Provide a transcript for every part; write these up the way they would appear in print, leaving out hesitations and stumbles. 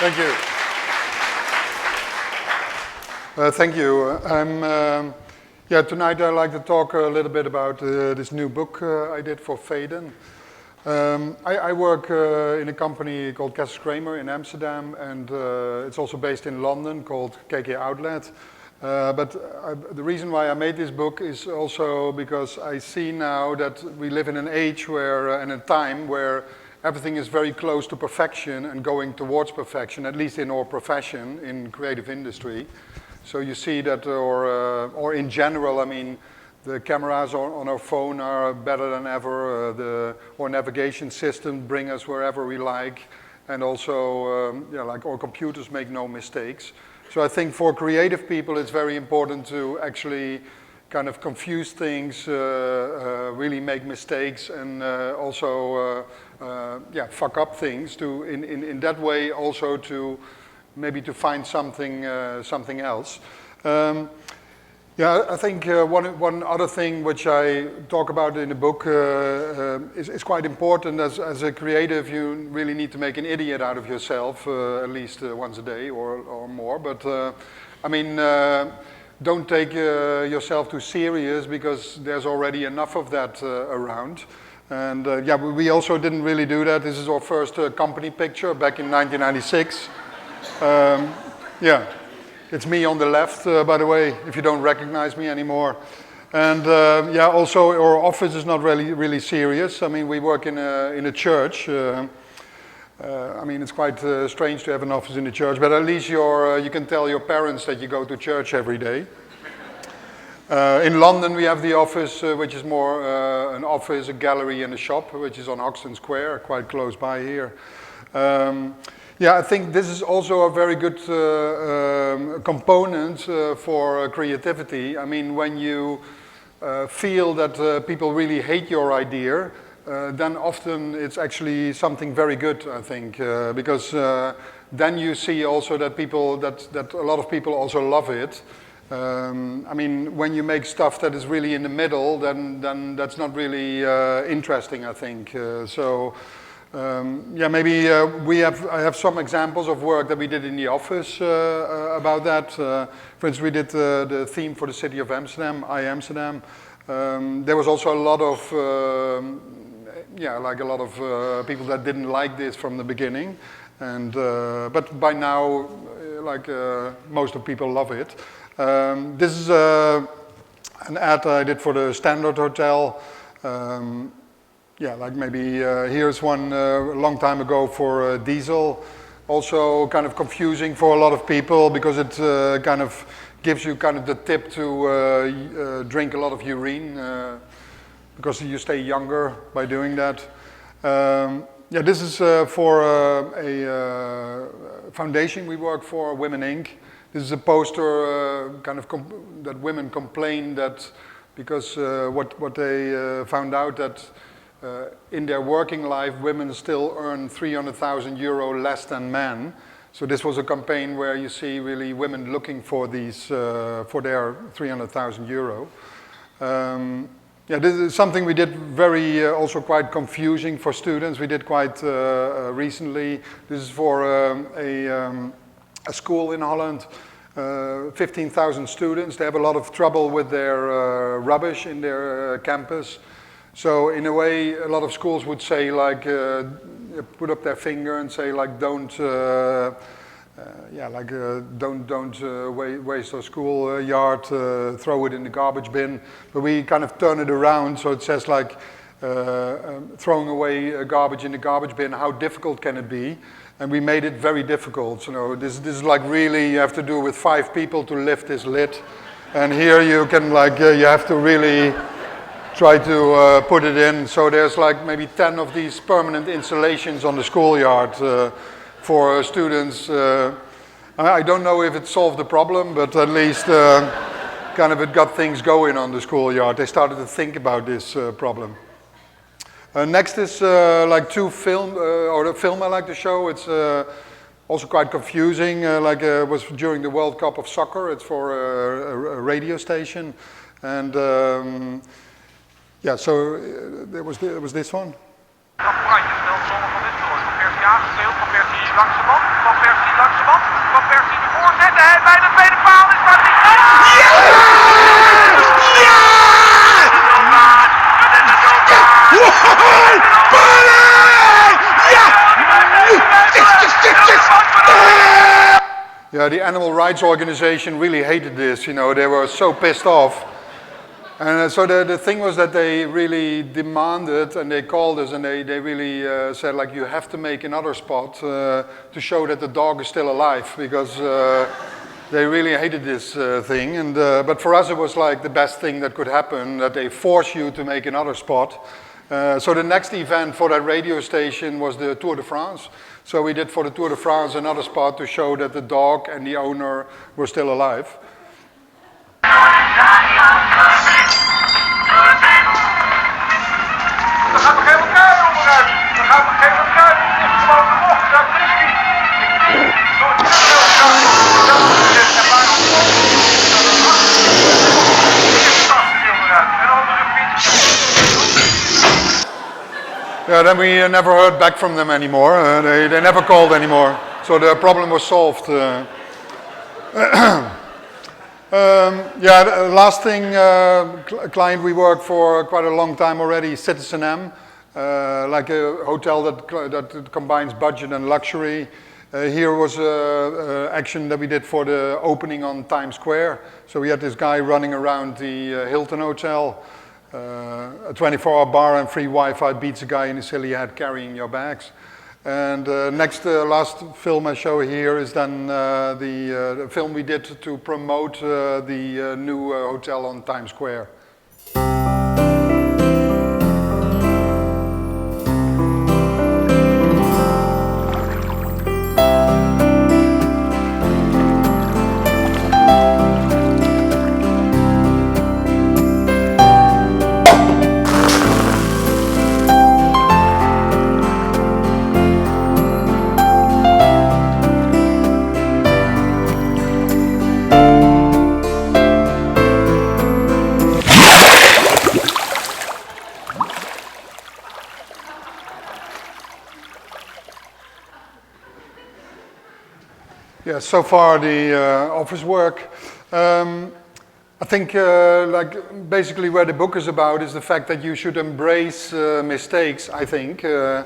Thank you. Thank you. Tonight I'd like to talk a little bit about this new book I did for Faden. I work in a company called KesselsKramer in Amsterdam, and it's also based in London called KK Outlet. The reason why I made this book is also because I see now that we live in an age where, and a time where everything is very close to perfection and going towards perfection, at least in our profession, in creative industry. So you see that, or in general, I mean, the cameras on our phone are better than ever. Our navigation system bring us wherever we like, and also, like our computers make no mistakes. So I think for creative people, it's very important to actually kind of confuse things, really make mistakes, and also fuck up things. To in that way also to maybe to find something else. I think one other thing which I talk about in the book is quite important. As a creative, you really need to make an idiot out of yourself at least once a day or more. But I mean, don't take yourself too serious, because there's already enough of that around. And we also didn't really do that. This is our first company picture back in 1996. It's me on the left, by the way, if you don't recognize me anymore. And also our office is not really serious. I mean, we work in a church. I mean, it's quite strange to have an office in a church, but at least you can tell your parents that you go to church every day. In London, we have the office, which is more an office, a gallery, and a shop, which is on Hoxton Square, quite close by here. I think this is also a very good component for creativity. I mean, when you feel that people really hate your idea, then often it's actually something very good, I think, because then you see also that that a lot of people also love it. I mean, when you make stuff that is really in the middle, then that's not really interesting, I think. Maybe I have some examples of work that we did in the office about that. For instance, we did the theme for the city of Amsterdam, I Amsterdam. There was also a lot of, people that didn't like this from the beginning, and but by now, most of people love it. This is an ad I did for the Standard Hotel. Maybe here's one a long time ago for diesel. Also kind of confusing for a lot of people, because it kind of gives you kind of the tip to drink a lot of urine, because you stay younger by doing that. This is for a foundation we work for, Women Inc. This is a poster that women complain that because what they found out that in their working life, women still earn 300,000 euro less than men. So this was a campaign where you see really women looking for these, for their 300,000 euro. This is something we did very, also quite confusing for students. We did quite recently. This is for a school in Holland, 15,000 students. They have a lot of trouble with their rubbish in their campus. So in a way, a lot of schools would say put up their finger and say don't waste our school yard, throw it in the garbage bin. But we kind of turn it around, so it says throwing away garbage in the garbage bin, how difficult can it be? And we made it very difficult. So this is really, you have to do with 5 people to lift this lid. And here you can you have to really try to put it in. So there's maybe 10 of these permanent installations on the schoolyard for students. I don't know if it solved the problem, but at least it got things going on the schoolyard. They started to think about this problem. Next is the film I like to show. It's also quite confusing. It was during the World Cup of Soccer. It's for a radio station, and so there was this one. Dat oranje stelt zonder van dit soort. Van Persie aangespeeld, van Persie langs de bal, van Persie ahead bij de tweede paal. Is dat niet? Yeah, the animal rights organization really hated this, you know, they were so pissed off. And so the thing was that they really demanded, and they called us, and they really said, like, you have to make another spot to show that the dog is still alive, because they really hated this thing. And but for us it was like the best thing that could happen, that they force you to make another spot. So the next event for that radio station was the Tour de France. So we did for the Tour de France another spot to show that the dog and the owner were still alive. Yeah, then we never heard back from them anymore. They never called anymore. So the problem was solved. Yeah, the last thing, client we worked for quite a long time already, Citizen M, like a hotel that combines budget and luxury. Here was action that we did for the opening on Times Square. So we had this guy running around the Hilton Hotel. A 24-hour bar and free Wi-Fi beats a guy in a silly hat carrying your bags. And last film I show here is then the film we did to promote the new hotel on Times Square. Yeah, so far the office work. I think like basically where the book is about is the fact that you should embrace mistakes, I think. I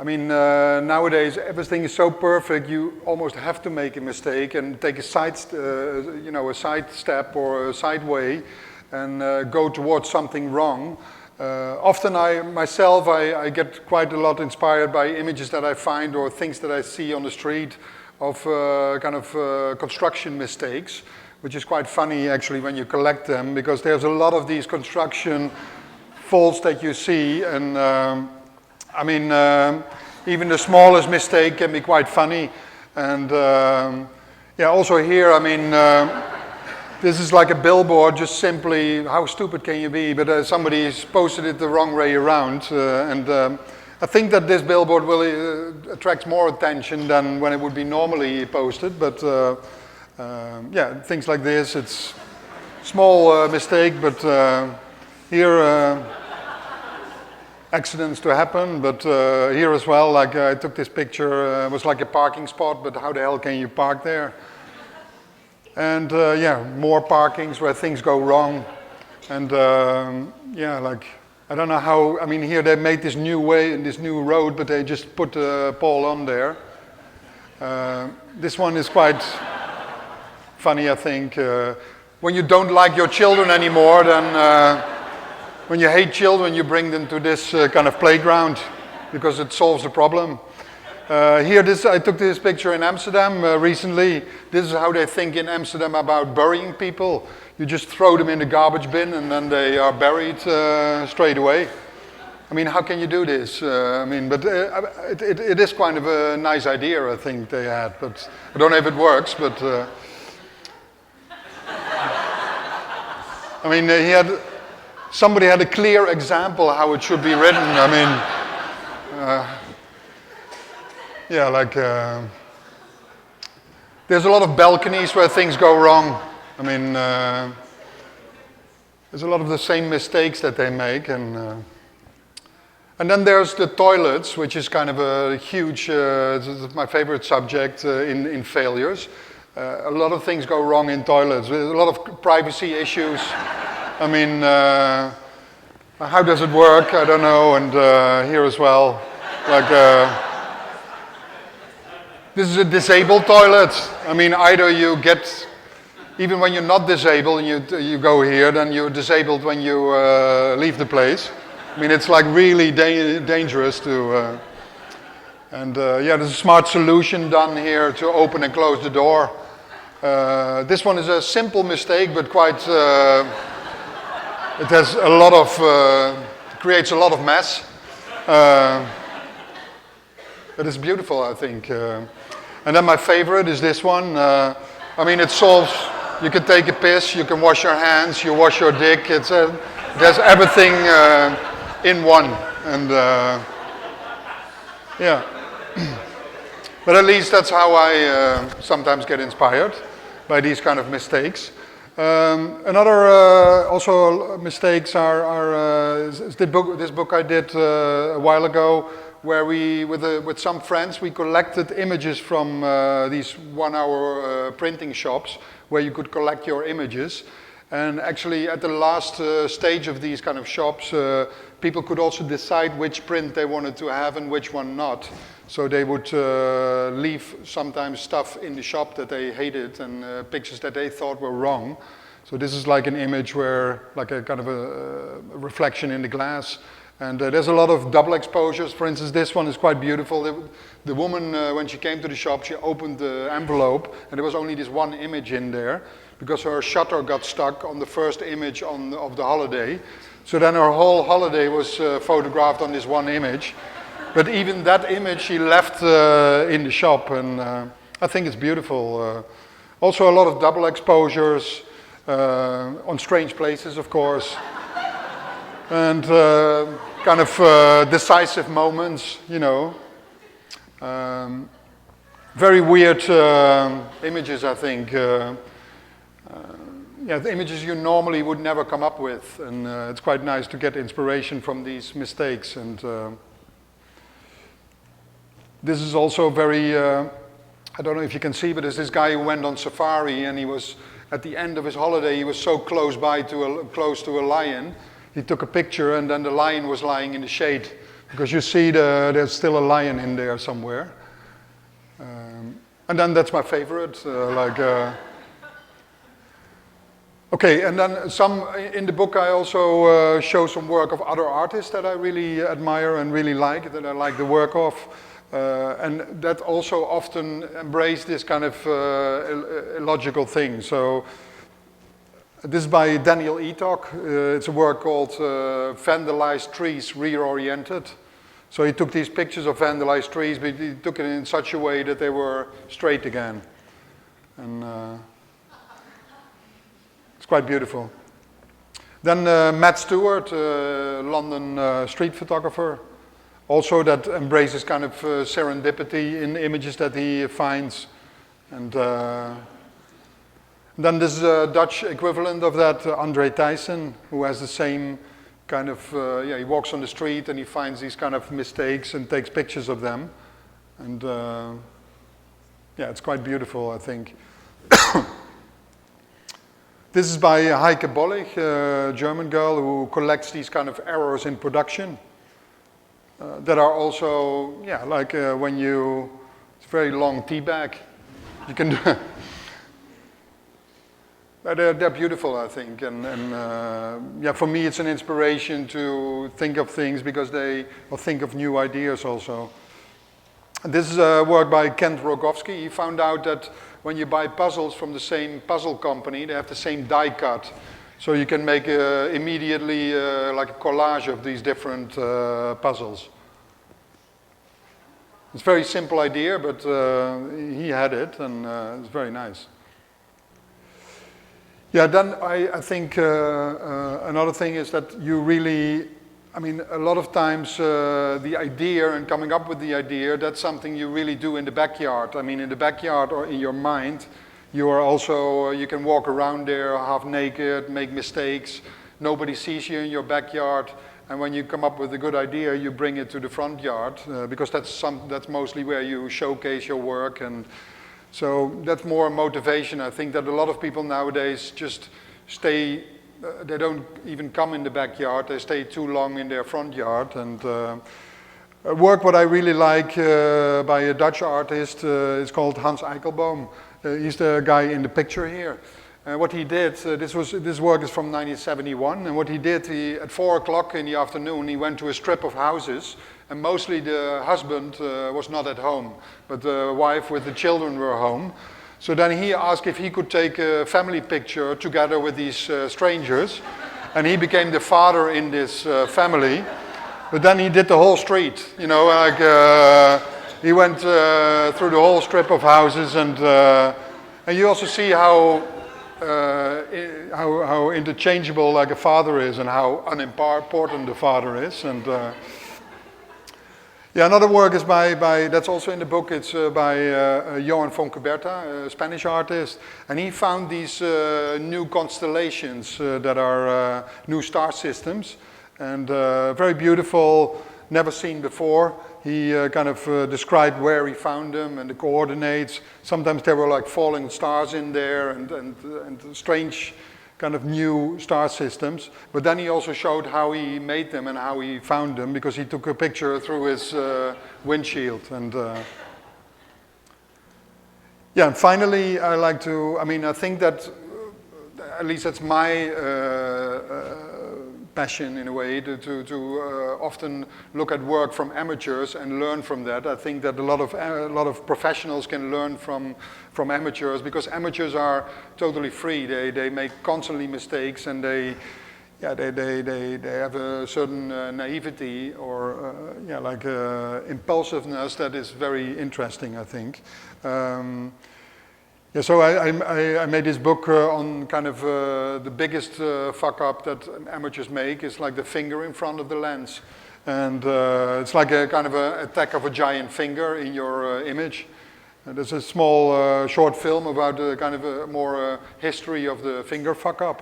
mean, nowadays everything is so perfect, you almost have to make a mistake and take a side step or a side way and go towards something wrong. Often I get quite a lot inspired by images that I find or things that I see on the street of construction mistakes, which is quite funny actually when you collect them, because there's a lot of these construction faults that you see, and I mean, even the smallest mistake can be quite funny. And yeah, also here, I mean, this is like a billboard, just simply, how stupid can you be? But somebody's posted it the wrong way around, I think that this billboard will attract more attention than when it would be normally posted, but yeah, things like this, it's small mistake, but here accidents to happen, but here as well, like I took this picture, it was like a parking spot, but how the hell can you park there? And yeah, more parkings where things go wrong, and yeah, like, I don't know how, I mean, here they made this new way, this new road, but they just put a pole on there. This one is quite funny, I think. When you don't like your children anymore, then when you hate children, you bring them to this kind of playground because it solves the problem. Here, I took this picture in Amsterdam recently. This is how they think in Amsterdam about burying people. You just throw them in the garbage bin and then they are buried straight away. I mean, how can you do this? I mean, but it is kind of a nice idea, I think they had. But I don't know if it works, but I mean, somebody had a clear example how it should be written. I mean, yeah, like there's a lot of balconies where things go wrong. I mean, there's a lot of the same mistakes that they make, and then there's the toilets, which is kind of a huge, this is my favorite subject in failures. a lot of things go wrong in toilets. There's a lot of privacy issues. I mean, how does it work? I don't know. And here as well, like this is a disabled toilet. I mean, either you get, even when you're not disabled and you go here, then you're disabled when you leave the place. I mean, it's like really dangerous to. Yeah, there's a smart solution done here to open and close the door. This one is a simple mistake, but quite. It has a lot of. Creates a lot of mess. But it's beautiful, I think. And then my favorite is this one. I mean, it solves. You can take a piss, you can wash your hands, you wash your dick. There's everything in one, and yeah. But at least that's how I sometimes get inspired by these kind of mistakes. Another also mistakes are this book I did a while ago, where we with some friends we collected images from these 1-hour printing shops where you could collect your images. And actually at the last stage of these kind of shops, people could also decide which print they wanted to have and which one not. So they would leave sometimes stuff in the shop that they hated and pictures that they thought were wrong. So this is like an image where, like a kind of a reflection in the glass. And there's a lot of double exposures. For instance, this one is quite beautiful. The woman, when she came to the shop, she opened the envelope and there was only this one image in there because her shutter got stuck on the first image of the holiday. So then her whole holiday was photographed on this one image. But even that image she left in the shop, and I think it's beautiful. Also a lot of double exposures on strange places, of course. And kind of decisive moments, you know. Very weird images, I think. Yeah, the images you normally would never come up with, and it's quite nice to get inspiration from these mistakes. And this is also very, I don't know if you can see, but there's this guy who went on safari, and he was, at the end of his holiday, he was so close to a lion. He took a picture, and then the lion was lying in the shade, because you see there's still a lion in there somewhere. And then that's my favorite, Okay, and then in the book I also show some work of other artists that I really admire and really like, that I like the work of. And that also often embrace this kind of illogical thing. So this is by Daniel Etok. It's a work called Vandalized Trees Reoriented. So he took these pictures of vandalized trees, but he took it in such a way that they were straight again. And it's quite beautiful. Then Matt Stewart, London street photographer, also that embraces kind of serendipity in images that he finds. And then this is a Dutch equivalent of that, Andre Thijssen, who has the same kind of, he walks on the street and he finds these kind of mistakes and takes pictures of them. And yeah, it's quite beautiful, I think. This is by Heike Bollig, a German girl who collects these kind of errors in production that are also, yeah, like when you, it's a very long tea bag. You can do, they're beautiful, I think. And yeah, for me it's an inspiration to think of things because or think of new ideas also. And this is a work by Kent Rogowski. He found out that when you buy puzzles from the same puzzle company, they have the same die cut. So you can make immediately like a collage of these different puzzles. It's a very simple idea, but he had it, and it's very nice. Yeah, then I think another thing is that you really, I mean, a lot of times the idea and coming up with the idea, that's something you really do in the backyard. I mean, in the backyard or in your mind, you are also, you can walk around there half naked, make mistakes. Nobody sees you in your backyard. And when you come up with a good idea, you bring it to the front yard because that's mostly where you showcase your work. And So that's more motivation. I think that a lot of people nowadays just stay, they don't even come in the backyard, they stay too long in their front yard. And work what I really like by a Dutch artist is called Hans Eichelboom. He's the guy in the picture here. What he did, this work is from 1971, and what he did, at 4 o'clock in the afternoon, he went to a strip of houses, and mostly the husband was not at home, but the wife with the children were home. So then he asked if he could take a family picture together with these strangers, and he became the father in this family. But then he did the whole street, you know, like he went through the whole strip of houses, and you also see how interchangeable like a father is, and how unimportant the father is. And yeah, another work is by that's also in the book. It's by Johan von Cuberta, a Spanish artist, and he found these new constellations that are new star systems, and very beautiful, never seen before. He kind of described where he found them and the coordinates. Sometimes there were like falling stars in there and strange kind of new star systems. But then he also showed how he made them and how he found them, because he took a picture through his windshield. And yeah, and finally I like to, I think that, at least that's my passion in a way, to often look at work from amateurs and learn from that. I think that a lot of professionals can learn from amateurs, because amateurs are totally free. They make constantly mistakes, and they have a certain naivety or impulsiveness that is very interesting, I think. Yeah, so I made this book on kind of the biggest fuck up that amateurs make is like the finger in front of the lens. And it's like a kind of an attack of a giant finger in your image. There's a small short film about kind of a more history of the finger fuck up.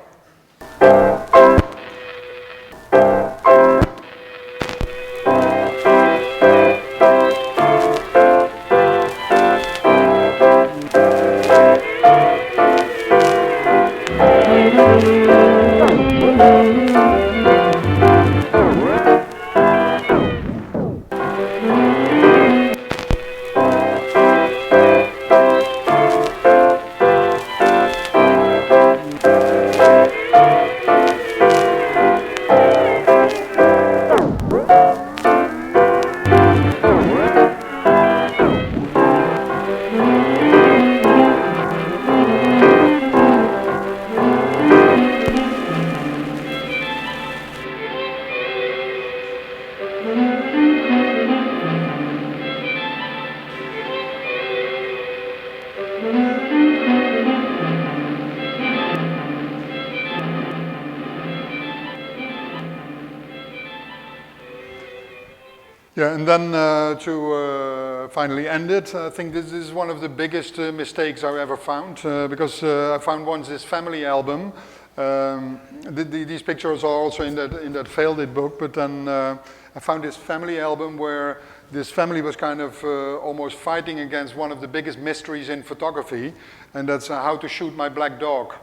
Yeah, and then to finally end it, I think this is one of the biggest mistakes I ever found, because I found once this family album. These pictures are also in that failed it book, but then I found this family album where this family was kind of almost fighting against one of the biggest mysteries in photography, and that's how to shoot my black dog.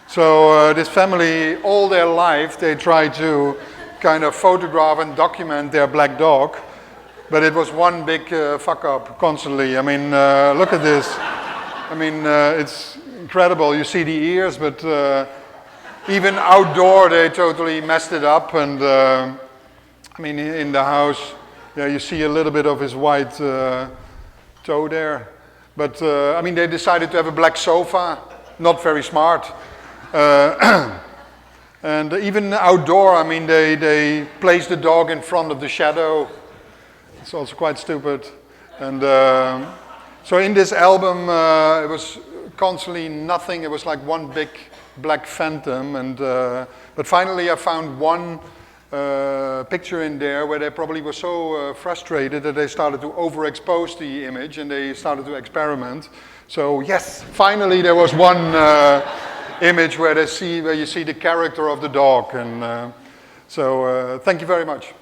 So this family, all their life, they tried to kind of photograph and document their black dog. But it was one big fuck up constantly. I mean, look at this. I mean, it's incredible. You see the ears, but even outdoor they totally messed it up. And I mean, in the house, yeah, you see a little bit of his white toe there. But I mean, they decided to have a black sofa. Not very smart. And even outdoor, I mean, they placed the dog in front of the shadow. It's also quite stupid. And so in this album, it was constantly nothing. It was like one big black phantom. And but finally I found one picture in there where they probably were so frustrated that they started to overexpose the image and they started to experiment. So yes, finally there was one image where you see the character of the dog. And so thank you very much.